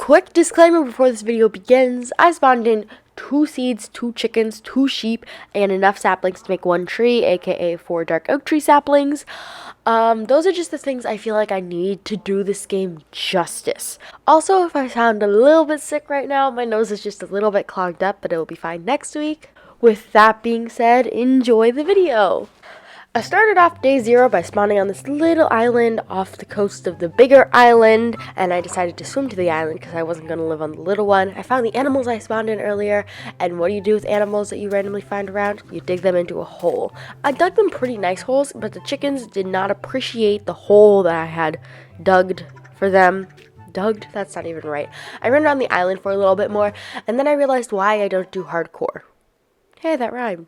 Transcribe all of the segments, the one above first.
Quick disclaimer before this video begins, I spawned in 2 seeds, 2 chickens, 2 sheep, and enough saplings to make 1 tree, aka 4 dark oak tree saplings. Those are just the things I feel like I need to do this game justice. Also, if I sound a little bit sick right now, my nose is just a little bit clogged up, but it will be fine next week. With that being said, enjoy the video. I started off day 0 by spawning on this little island off the coast of the bigger island, and I decided to swim to the island because I wasn't going to live on the little one. I found the animals I spawned in earlier, and what do you do with animals that you randomly find around? You dig them into a hole. I dug them pretty nice holes, but the chickens did not appreciate the hole that I had dug for them. Dugged? That's not even right. I ran around the island for a little bit more, and then I realized why I don't do hardcore. Hey, that rhymed.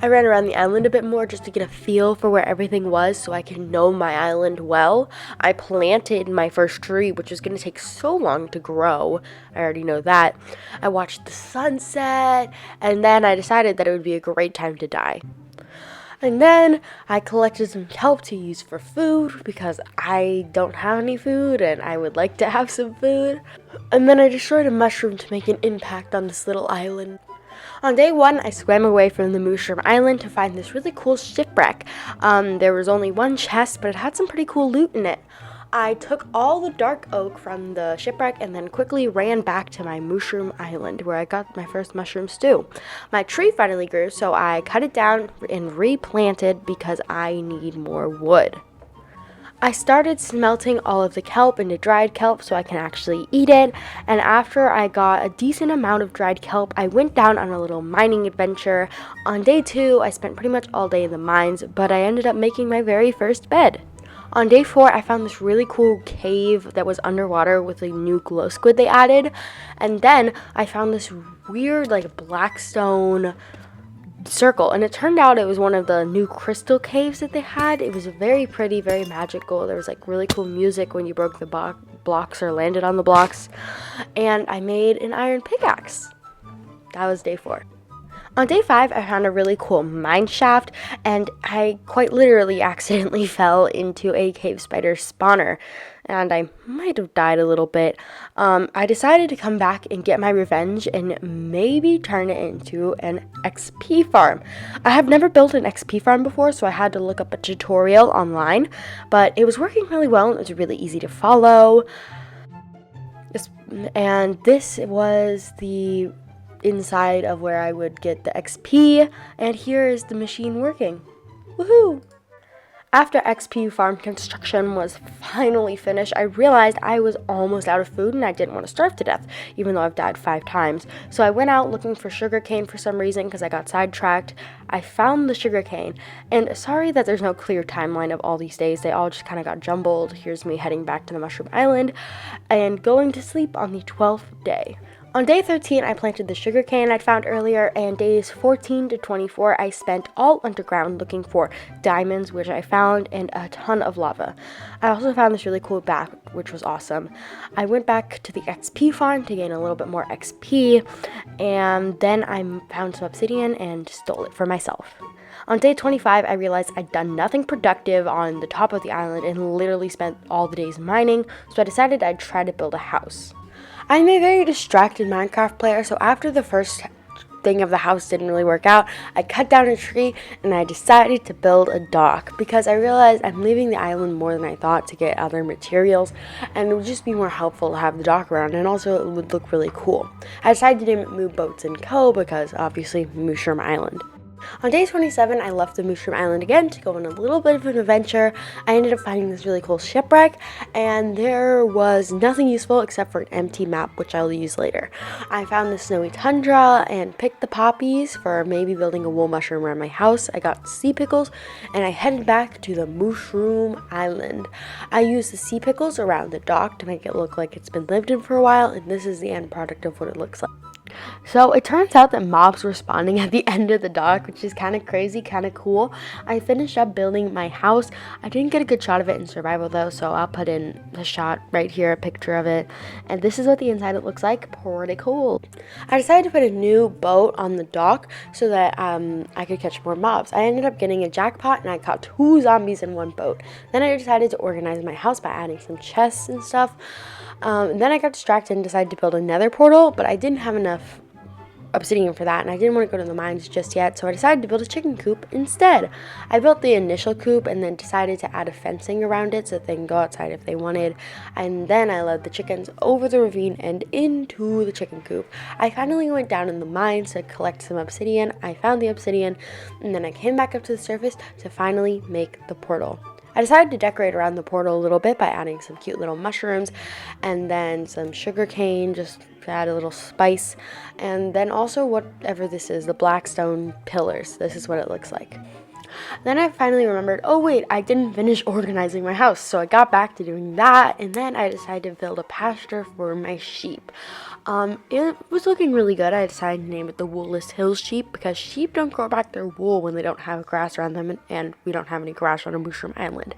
I ran around the island a bit more just to get a feel for where everything was so I can know my island well. I planted my first tree, which was going to take so long to grow. I already know that. I watched the sunset, and then I decided that it would be a great time to die. And then I collected some kelp to use for food because I don't have any food and I would like to have some food. And then I destroyed a mushroom to make an impact on this little island. On day 1, I swam away from the Mooshroom Island to find this really cool shipwreck. There was only one chest, but it had some pretty cool loot in it. I took all the dark oak from the shipwreck and then quickly ran back to my Mooshroom Island where I got my first mushroom stew. My tree finally grew, so I cut it down and replanted because I need more wood. I started smelting all of the kelp into dried kelp so I can actually eat it, and after I got a decent amount of dried kelp, I went down on a little mining adventure. On day 2, I spent pretty much all day in the mines, but I ended up making my very first bed. On day 4, I found this really cool cave that was underwater with a new glow squid they added, and then I found this weird black stone circle, and it turned out it was one of the new crystal caves that they had. It was very pretty, very magical. There was really cool music when you broke the blocks or landed on the blocks, and I made an iron pickaxe. That was day 4. On day 5, I found a really cool mine shaft, and I quite literally accidentally fell into a cave spider spawner, and I might have died a little bit. I decided to come back and get my revenge and maybe turn it into an XP farm. I have never built an XP farm before, so I had to look up a tutorial online, but it was working really well, and it was really easy to follow. And this was the inside of where I would get the XP, and here is the machine working. Woohoo! After XP farm construction was finally finished, I realized I was almost out of food and I didn't want to starve to death, even though I've died 5 times. So I went out looking for sugarcane for some reason because I got sidetracked. I found the sugarcane, and sorry that there's no clear timeline of all these days. They all just kind of got jumbled. Here's me heading back to the Mushroom Island and going to sleep on the 12th day. On day 13, I planted the sugarcane I'd found earlier, and days 14 to 24, I spent all underground looking for diamonds, which I found, and a ton of lava. I also found this really cool bat, which was awesome. I went back to the XP farm to gain a little bit more XP, and then I found some obsidian and stole it for myself. On day 25, I realized I'd done nothing productive on the top of the island and literally spent all the days mining, so I decided I'd try to build a house. I'm a very distracted Minecraft player, so after the first thing of the house didn't really work out, I cut down a tree and I decided to build a dock because I realized I'm leaving the island more than I thought to get other materials, and it would just be more helpful to have the dock around, and also it would look really cool. I decided to name it Moo Boats & Co. because obviously Mooshroom Island. On day 27, I left the Mooshroom Island again to go on a little bit of an adventure. I ended up finding this really cool shipwreck, and there was nothing useful except for an empty map, which I'll use later. I found the snowy tundra and picked the poppies for maybe building a wool mushroom around my house. I got sea pickles, and I headed back to the Mooshroom Island. I used the sea pickles around the dock to make it look like it's been lived in for a while, and this is the end product of what it looks like. So it turns out that mobs were spawning at the end of the dock, which is kind of crazy, kind of cool. I finished up building my house. I didn't get a good shot of it in survival though, so I'll put in the shot right here, a picture of it. And this is what the inside it looks like. Pretty cool. I decided to put a new boat on the dock so that I could catch more mobs. I ended up getting a jackpot and I caught 2 zombies in one boat. Then I decided to organize my house by adding some chests and stuff. And then I got distracted and decided to build another portal, but I didn't have enough obsidian for that, and I didn't want to go to the mines just yet, so I decided to build a chicken coop instead. I built the initial coop and then decided to add a fencing around it so that they can go outside if they wanted, and then I led the chickens over the ravine and into the chicken coop. I finally went down in the mines to collect some obsidian. I found the obsidian, and then I came back up to the surface to finally make the portal. I decided to decorate around the portal a little bit by adding some cute little mushrooms and then some sugar cane, just to add a little spice, and then also whatever this is, the black stone pillars. This is what it looks like. Then I finally remembered, oh wait, I didn't finish organizing my house, so I got back to doing that, and then I decided to build a pasture for my sheep. It was looking really good. I decided to name it the Woolless Hills Sheep because sheep don't grow back their wool when they don't have grass around them, and we don't have any grass on a Mooshroom Island.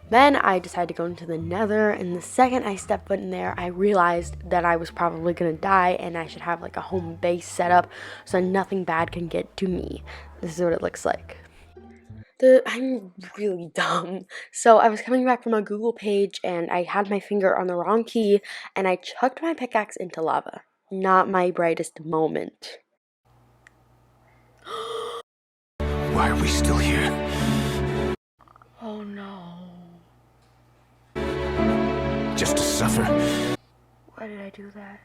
Then I decided to go into the Nether, and the second I stepped foot in there, I realized that I was probably gonna die, and I should have like a home base set up so nothing bad can get to me. This is what it looks like. I'm really dumb. So I was coming back from a Google page and I had my finger on the wrong key and I chucked my pickaxe into lava. Not my brightest moment. Why are we still here? Oh no. Just to suffer? Why did I do that?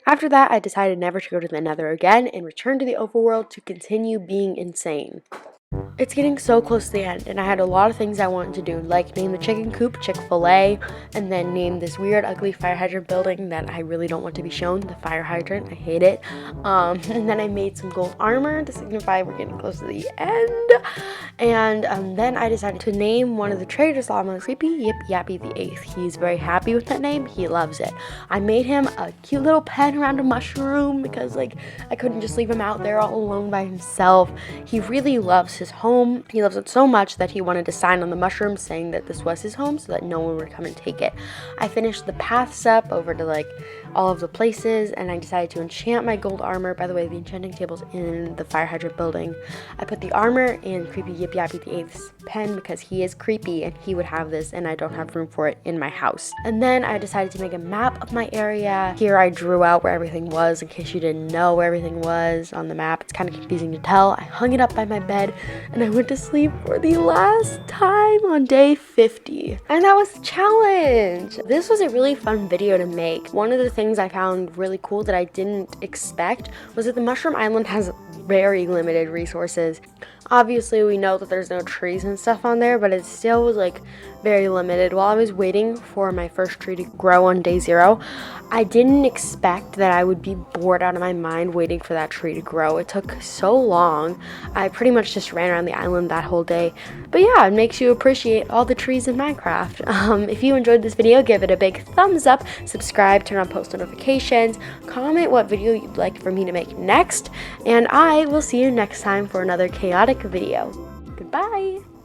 After that, I decided never to go to the Nether again and return to the overworld to continue being insane. It's getting so close to the end, and I had a lot of things I wanted to do, like name the chicken coop Chick-fil-A, and then name this weird, ugly fire hydrant building that I really don't want to be shown, the fire hydrant. I hate it. And then I made some gold armor to signify we're getting close to the end. And then I decided to name one of the traders llamas Creepy Yip Yappy the 8th. He's very happy with that name. He loves it. I made him a cute little pen around a mushroom because, like, I couldn't just leave him out there all alone by himself. He really loves his home. He loves it so much that he wanted to sign on the mushroom saying that this was his home so that no one would come and take it. I finished the paths up over to like all of the places, and I decided to enchant my gold armor. By the way, the enchanting table's in the fire hydrant building. I put the armor in Creepy Yip Yappy the 8th's pen because he is creepy and he would have this and I don't have room for it in my house. And then I decided to make a map of my area. Here I drew out where everything was in case you didn't know where everything was on the map. It's kind of confusing to tell. I hung it up by my bed and I went to sleep for the last time on day 50. And that was the challenge. This was a really fun video to make. One of the things I found really cool that I didn't expect was that the Mooshroom Island has very limited resources. Obviously, we know that there's no trees and stuff on there, but it still was like very limited. While I was waiting for my first tree to grow on day 0, I didn't expect that I would be bored out of my mind waiting for that tree to grow. It took so long. I pretty much just ran around the island that whole day. But yeah, it makes you appreciate all the trees in Minecraft. If you enjoyed this video, give it a big thumbs up, subscribe, turn on post notifications, comment what video you'd like for me to make next, and I will see you next time for another chaotic video. Goodbye!